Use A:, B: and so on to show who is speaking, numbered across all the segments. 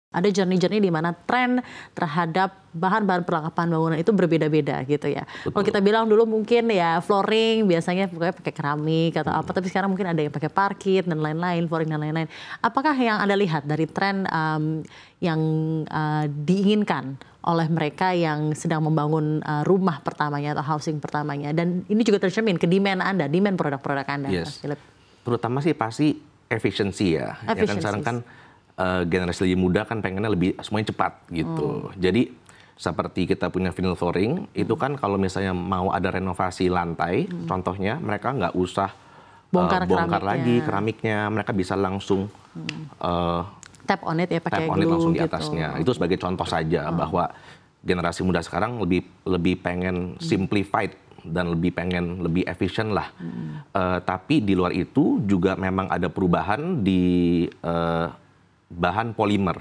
A: Ada journey-journey di mana tren terhadap bahan-bahan perlengkapan bangunan itu berbeda-beda gitu ya. Kalau kita bilang dulu mungkin ya flooring biasanya pokoknya pakai keramik atau apa, tapi sekarang mungkin ada yang pakai parkit dan lain-lain, flooring dan lain-lain. Apakah yang Anda lihat dari tren yang diinginkan oleh mereka yang sedang membangun rumah pertamanya atau housing pertamanya, dan ini juga tercermin ke demand Anda, demand produk-produk Anda, Mas Philip?
B: Terutama sih pasti efisiensi ya. Ya kan sekarang kan generasi lebih muda kan pengennya lebih semuanya cepat gitu. Jadi seperti kita punya vinyl flooring, itu kan kalau misalnya mau ada renovasi lantai, contohnya mereka nggak usah bongkar lagi keramiknya, mereka bisa langsung
A: tap on it ya, pakai glue
B: langsung di
A: gitu.
B: atasnya. Itu sebagai contoh saja bahwa generasi muda sekarang lebih pengen simplified dan lebih pengen lebih efisien lah. Tapi di luar itu juga memang ada perubahan di bahan polimer.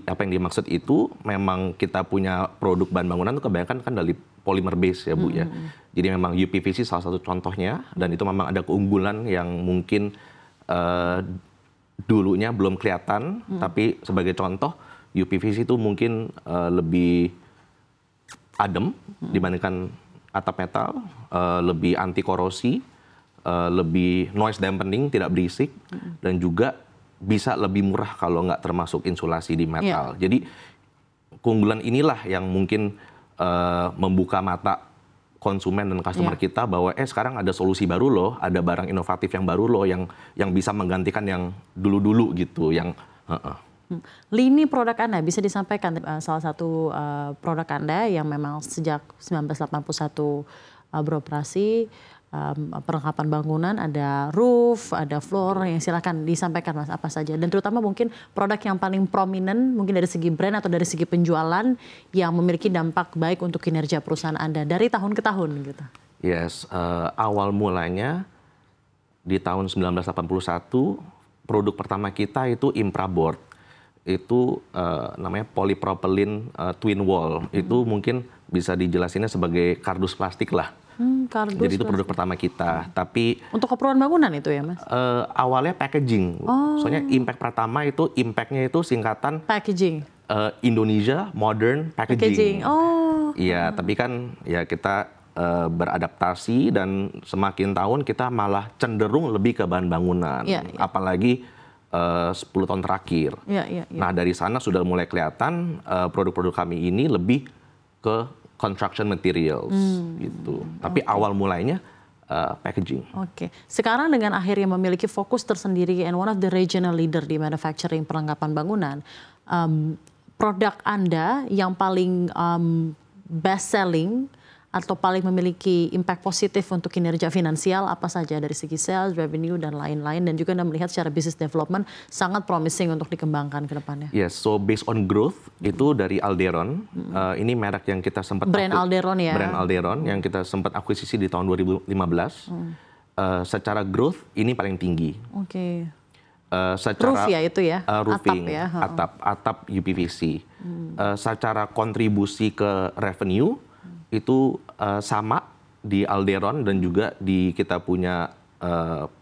B: Apa yang dimaksud itu memang kita punya produk bahan bangunan itu kebanyakan kan dari polymer base ya Bu ya. Jadi memang UPVC salah satu contohnya, dan itu memang ada keunggulan yang mungkin dulunya belum kelihatan, tapi sebagai contoh UPVC itu mungkin lebih adem dibandingkan atap metal, lebih anti korosi, lebih noise dampening, tidak berisik, dan juga bisa lebih murah kalau nggak termasuk insulasi di metal. Jadi keunggulan inilah yang mungkin membuka mata konsumen dan customer kita bahwa sekarang ada solusi baru loh, ada barang inovatif yang baru loh yang bisa menggantikan yang dulu-dulu gitu, yang
A: lini produk Anda bisa disampaikan salah satu produk Anda yang memang sejak 1981 beroperasi, perlengkapan bangunan, ada roof, ada floor, yang silakan disampaikan Mas apa saja, dan terutama mungkin produk yang paling prominent mungkin dari segi brand atau dari segi penjualan yang memiliki dampak baik untuk kinerja perusahaan Anda dari tahun ke tahun gitu.
B: Yes, awal mulanya di tahun 1981 produk pertama kita itu Impraboard. Itu namanya polypropylene twin wall. Itu mungkin bisa dijelasinnya sebagai kardus plastik lah. Jadi itu produk pertama kita. Tapi
A: untuk keperluan bangunan itu ya Mas?
B: Awalnya packaging. Soalnya impact pertama itu impactnya itu singkatan
A: packaging.
B: Indonesia Modern Packaging. Iya, tapi kan ya kita beradaptasi dan semakin tahun kita malah cenderung lebih ke bahan bangunan. Apalagi 10 tahun terakhir. Nah dari sana sudah mulai kelihatan produk-produk kami ini lebih ke construction materials gitu. Tapi awal mulainya packaging.
A: Sekarang dengan akhirnya memiliki fokus tersendiri and one of the regional leader di manufacturing perlengkapan bangunan, produk Anda yang paling best selling atau paling memiliki impact positif untuk kinerja finansial apa saja dari segi sales, revenue, dan lain-lain, dan juga Anda melihat secara business development sangat promising untuk dikembangkan ke depannya?
B: Yes, so based on growth itu dari Alderon, ini merek yang kita sempat
A: brand Alderon ya.
B: Brand Alderon yang kita sempat akuisisi di tahun 2015. Secara growth ini paling tinggi.
A: Secara roof ya itu ya,
B: roofing, atap UPVC. Secara kontribusi ke revenue itu sama di Alderon dan juga di kita punya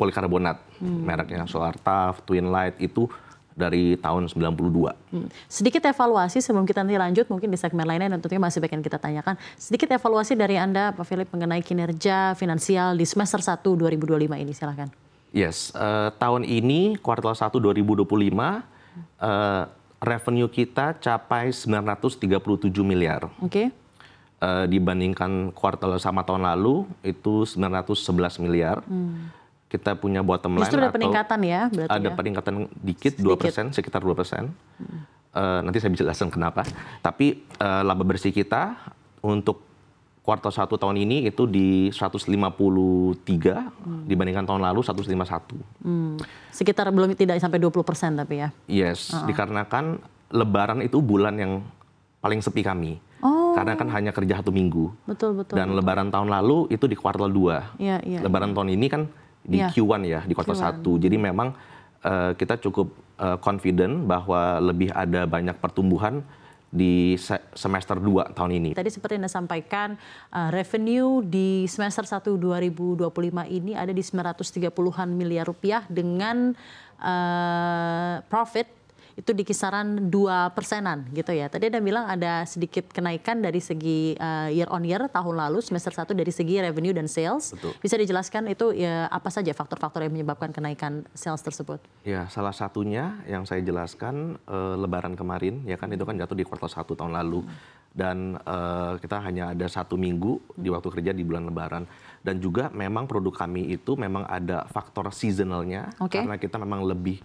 B: polikarbonat, mereknya Solartaf, Twin Light, itu dari tahun 92.
A: Sedikit evaluasi sebelum kita nanti lanjut mungkin di segmen lainnya, dan tentunya masih banyak yang kita tanyakan. Sedikit evaluasi dari Anda Pak Philip mengenai kinerja finansial di semester 1 2025 ini, silahkan.
B: Yes, tahun ini kuartal 1 2025 revenue kita capai 937 miliar. Dibandingkan kuartal sama tahun lalu itu 911 miliar. Kita punya bottom line.
A: Justru ada peningkatan ya berarti
B: ada peningkatan dikit, 2%, sekitar 2%. Nanti saya bisa jelaskan kenapa. Tapi laba bersih kita untuk kuartal 1 tahun ini itu di 153 dibandingkan tahun lalu 151.
A: Sekitar belum, tidak sampai 20% tapi ya.
B: Yes, dikarenakan Lebaran itu bulan yang paling sepi kami. Karena kan hanya kerja 1 minggu. Dan Lebaran tahun lalu itu di kuartal 2. Lebaran tahun ini kan di Q1 ya, di kuartal 1. Jadi memang kita cukup confident bahwa lebih ada banyak pertumbuhan di semester 2 tahun ini.
A: Tadi seperti Anda sampaikan, revenue di semester 1 2025 ini ada di 930-an miliar rupiah dengan profit itu di kisaran 2%-an gitu ya. Tadi Anda bilang ada sedikit kenaikan dari segi year on year tahun lalu semester 1 dari segi revenue dan sales.
B: Betul.
A: Bisa dijelaskan itu ya apa saja faktor-faktor yang menyebabkan kenaikan sales tersebut?
B: Ya, salah satunya yang saya jelaskan Lebaran kemarin, ya kan itu kan jatuh di kuartal 1 tahun lalu. Dan kita hanya ada 1 minggu di waktu kerja di bulan Lebaran. Dan juga memang produk kami itu memang ada faktor seasonalnya, karena kita memang lebih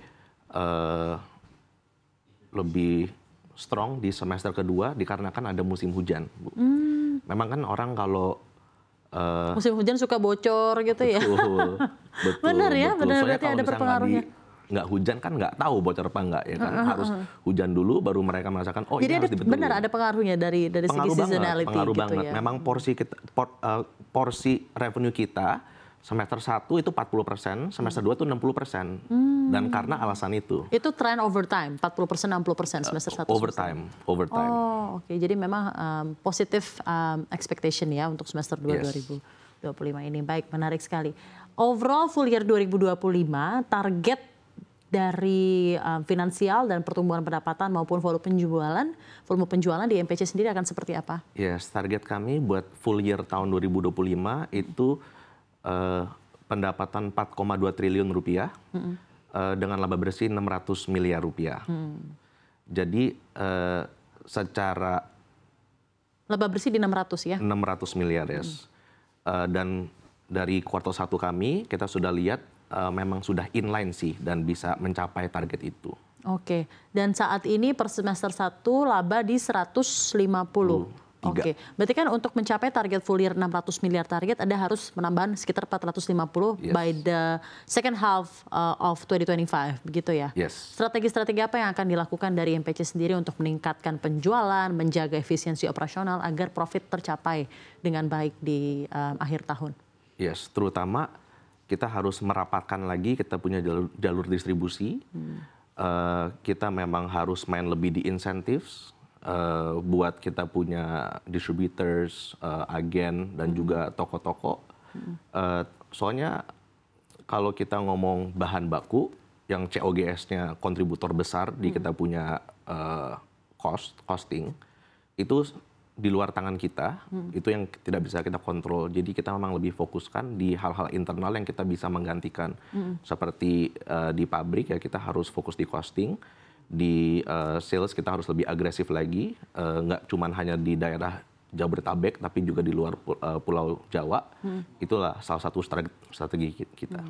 B: strong di semester kedua dikarenakan ada musim hujan, Bu. Memang kan orang kalau
A: musim hujan suka bocor gitu ya?
B: Betul, betul.
A: Benar ya,
B: betul.
A: benar,
B: Soalnya
A: berarti
B: kalau
A: ada
B: misalnya
A: berpengaruhnya.
B: nggak hujan kan nggak tahu bocor apa nggak ya kan, harus hujan dulu baru mereka merasakan
A: Jadi
B: ini harus dibetulin.
A: benar ada pengaruhnya dari segi seasonality
B: pengaruh
A: gitu
B: banget.
A: ya.
B: Memang porsi revenue kita semester 1 itu 40%, semester 2 itu 60%. Dan karena alasan itu.
A: Itu tren over time, 40%, 60% semester 1.
B: Over time.
A: Oh, oke. Jadi memang positif expectation ya untuk semester 2 2025 ini. Baik, menarik sekali. Overall full year 2025, target dari finansial dan pertumbuhan pendapatan maupun volume penjualan di MPC sendiri akan seperti apa?
B: Yes, target kami buat full year tahun 2025 itu pendapatan 4,2 triliun rupiah dengan laba bersih 600 miliar rupiah. Jadi secara
A: laba bersih di 600 ya?
B: 600 miliar, yes. Dan dari kuartal 1 kami kita sudah lihat memang sudah inline sih dan bisa mencapai target itu.
A: Oke. Dan saat ini per semester 1 laba di 150. Oke, berarti kan untuk mencapai target full year 600 miliar target, Anda harus menambah sekitar 450 by the second half of 2025, begitu ya?
B: Yes.
A: Strategi-strategi apa yang akan dilakukan dari MPC sendiri untuk meningkatkan penjualan, menjaga efisiensi operasional agar profit tercapai dengan baik di akhir tahun?
B: Yes, terutama kita harus merapatkan lagi, kita punya jalur distribusi, kita memang harus main lebih di incentives, buat kita punya distributors, agen, dan juga toko-toko. Soalnya kalau kita ngomong bahan baku, yang COGS-nya kontributor besar di kita punya costing, itu di luar tangan kita, itu yang tidak bisa kita kontrol. Jadi kita memang lebih fokuskan di hal-hal internal yang kita bisa menggantikan. Seperti di pabrik ya kita harus fokus di costing. Di sales kita harus lebih agresif lagi, nggak cuma hanya di daerah Jabodetabek tapi juga di luar Pulau Jawa. Itulah salah satu strategi kita.